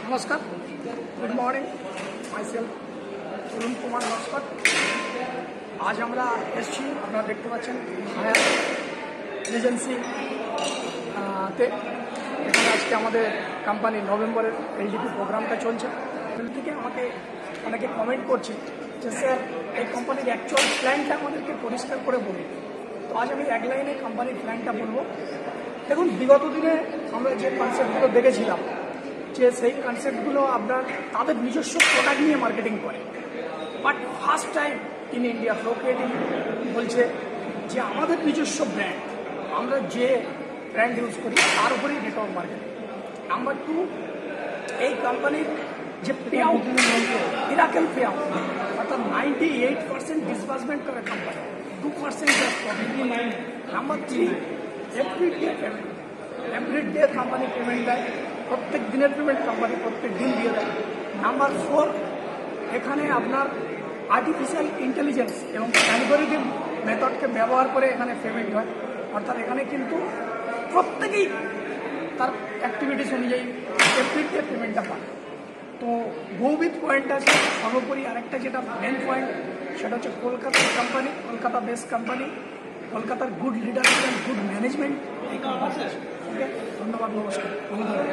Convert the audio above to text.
নমস্কার, good morning. Myself তরুণ কুমার নস্কর। আজ আমরা এসেছি, আপনারা দেখতে পাচ্ছেন হায়াত এজেন্সি তে। এখানে আজকে আমাদের কোম্পানি নভেম্বরের এলডিপি প্রোগ্রামটা চলছে। এখান থেকে আমাকে অনেকে কমেন্ট করছে যে স্যার এই কোম্পানির অ্যাকচুয়াল প্ল্যানটা আমাদেরকে পরিষ্কার করে বলুন। তো আজ আমি এক লাইনে কোম্পানির প্ল্যানটা বলবো। দেখুন, বিগত দিনে আমরা যে কনসেপ্টগুলো দেখেছিলাম যে সেই কনসেপ্টগুলো আপনার তাদের নিজস্ব প্রোডাক্ট নিয়ে মার্কেটিং করে, but first time in India flow creative বলছে যে আমাদের নিজস্ব ব্র্যান্ড, আমরা যে ব্র্যান্ড ইউজ করি তার উপরেই নেটওয়ার্ক মার্কেটিং। নাম্বার 2, এই কোম্পানির যে pay out, miracle pay out, অর্থাৎ 98% ডিসবার্সমেন্ট করে company, 2% just profit. Number 3, everyday payment, everyday company payment দেয়, প্রত্যেক দিনের পেমেন্ট কোম্পানি প্রত্যেক দিন দিয়ে দেয়। নাম্বার 4, এখানে আপনার আর্টিফিশিয়াল ইন্টেলিজেন্স এবং অ্যালগরিদম মেথডকে ব্যবহার করে এখানে পেমেন্ট হয়, অর্থাৎ এখানে কিন্তু প্রত্যেকেই তার অ্যাক্টিভিটিস অনুযায়ী এভরিডে পেমেন্টটা পায়। তো বহুবিধ পয়েন্ট আছে, সর্বোপরি আরেকটা যেটা মেন পয়েন্ট সেটা হচ্ছে কলকাতার কোম্পানি, কলকাতা বেস কোম্পানি, কলকাতার good leadership and good management এই কোম্পানি আছে। ওকে, ধন্যবাদ, নমস্কার, ভালো থাকবেন।